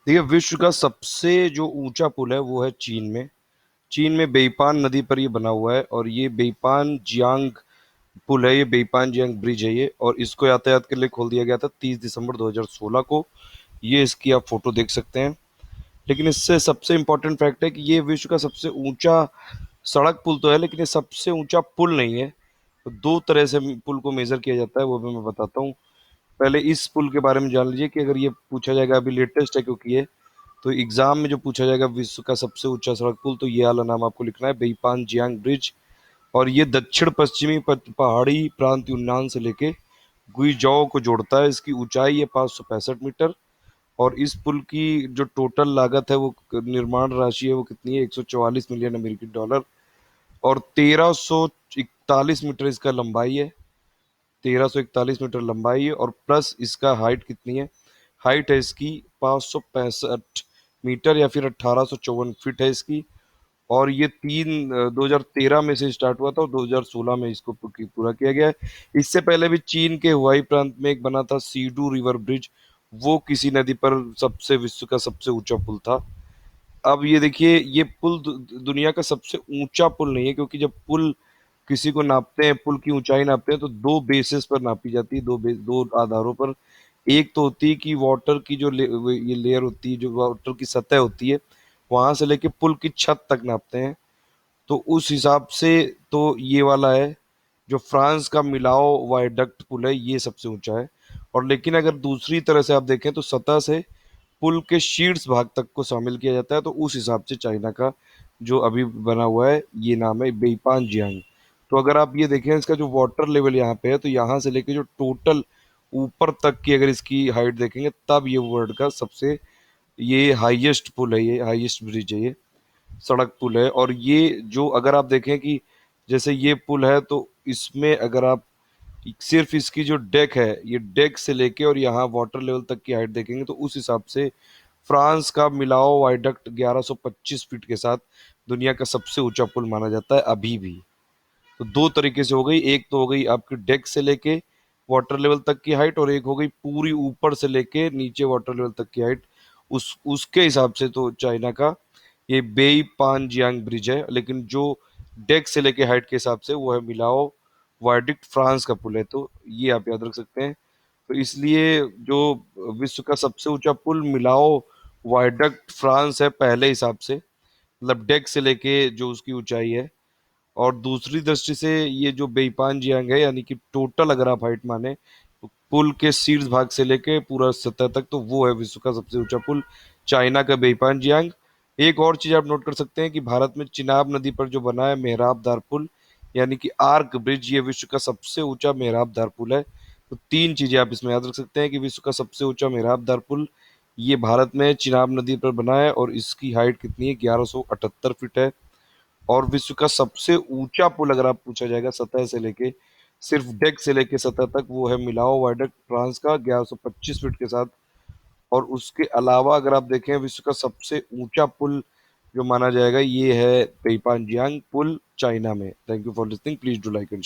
देखिए, विश्व का सबसे जो ऊंचा पुल है वो है चीन में। चीन में बेइपान नदी पर ये बना हुआ है, और ये बेइपान जियांग पुल है, ये बेइपान जियांग ब्रिज है ये, और इसको यातायात के लिए खोल दिया गया था 30 दिसंबर 2016 को। ये इसकी आप फोटो देख सकते हैं। लेकिन इससे सबसे इम्पोर्टेंट फैक्ट है कि ये विश्व का सबसे ऊंचा सड़क पुल तो है, लेकिन ये सबसे ऊंचा पुल नहीं है। तो दो तरह से पुल को मेजर किया जाता है, वो भी मैं बताता हूँ। पहले इस पुल के बारे में जान लीजिए कि अगर ये पूछा जाएगा, अभी लेटेस्ट है क्योंकि ये, तो एग्जाम में जो पूछा जाएगा विश्व का सबसे ऊंचा सड़क पुल, तो ये वाला नाम आपको लिखना है, बेईपान जियांग ब्रिज। और ये दक्षिण पश्चिमी पहाड़ी प्रांत यूनान से लेके गुइजाओ को जोड़ता है। इसकी ऊंचाई है 565 मीटर। और इस पुल की जो टोटल लागत है, वो निर्माण राशि है, वो कितनी है, 144 मिलियन अमेरिकी डॉलर। और 1341 मीटर इसका लंबाई है। 1341 मीटर लंबाई है, और प्लस इसका हाइट कितनी है, हाइट है इसकी 565 मीटर, या फिर 1854 फीट है इसकी। और ये 2013 में से स्टार्ट हुआ था, और 2016 में इसको पूरा किया गया है। इससे पहले भी चीन के हुआई प्रांत में एक बना था सीडू रिवर ब्रिज। वो किसी नदी पर सबसे विश्व का सबसे ऊंचा पुल था। अब ये देखिए, ये पुल दुनिया का सबसे ऊंचा पुल नहीं है, क्योंकि जब पुल किसी को नापते हैं, पुल की ऊंचाई नापते हैं, तो दो बेसिस पर नापी जाती है, दो आधारों पर। एक तो होती है कि वाटर की जो ये लेयर होती है, जो वाटर की सतह होती है, वहां से लेके पुल की छत तक नापते हैं। तो उस हिसाब से तो ये वाला है, जो फ्रांस का मिलाओ वायडक्ट पुल है, ये सबसे ऊंचा है। और लेकिन अगर दूसरी तरह से आप देखें, तो सतह से पुल के शीर्ष भाग तक को शामिल किया जाता है, तो उस हिसाब से चाइना का जो अभी बना हुआ है, ये नाम है बेईपान जियांग। तो अगर आप ये देखें, इसका जो वाटर लेवल यहाँ पे है, तो यहाँ से लेके जो टोटल ऊपर तक की अगर इसकी हाइट देखेंगे, तब ये वर्ल्ड का सबसे, ये हाईएस्ट पुल है, ये हाईएस्ट ब्रिज है, ये सड़क पुल है। और ये जो अगर आप देखें कि जैसे ये पुल है, तो इसमें अगर आप सिर्फ इसकी जो डेक है, ये डेक से लेके और यहाँ वाटर लेवल तक की हाइट देखेंगे, तो उस हिसाब से फ्रांस का मिलाओ वायडक्ट 1125 फीट के साथ दुनिया का सबसे ऊंचा पुल माना जाता है अभी भी। तो दो तरीके से हो गई, एक तो हो गई आपकी डेक से लेके वाटर लेवल तक की हाइट, और एक हो गई पूरी ऊपर से लेके नीचे वाटर लेवल तक की हाइट। उस उसके हिसाब से तो चाइना का ये बेई पान जियांग ब्रिज है, लेकिन जो डेक से लेके हाइट के हिसाब से वो है मिलाओ वायडिक्ट फ्रांस का पुल है। तो ये आप याद रख सकते हैं। तो इसलिए जो विश्व का सबसे ऊंचा पुल मिलाओ वायडक्ट फ्रांस है पहले हिसाब से, मतलब डेक से लेके जो उसकी ऊंचाई है। और दूसरी दृष्टि से ये जो बेईपान जियांग है, यानी कि टोटल अगर आप हाइट माने, तो पुल के शीर्ष भाग से लेके पूरा सतह तक, तो वो है विश्व का सबसे ऊंचा पुल, चाइना का बेईपान जियांग। एक और चीज आप नोट कर सकते हैं कि भारत में चिनाब नदी पर जो बना है मेहराबदार पुल, यानी कि आर्क ब्रिज, ये विश्व का सबसे ऊंचा मेहराबदार पुल है। तो तीन चीजें आप इसमें याद रख सकते हैं कि विश्व का सबसे ऊंचा मेहराबदार पुल ये भारत में चिनाब नदी पर बना है, और इसकी हाइट कितनी है, 1178 फीट है। और विश्व का सबसे ऊंचा पुल अगर आप पूछा जाएगा सतह से लेके, सिर्फ डेक से लेके सतह तक, वो है मिलाओ वायडक्ट फ्रांस का 1125 फीट के साथ। और उसके अलावा अगर आप देखें, विश्व का सबसे ऊंचा पुल जो माना जाएगा, ये है पेईपान जियांग पुल चाइना में। Thank you for listening, please do like and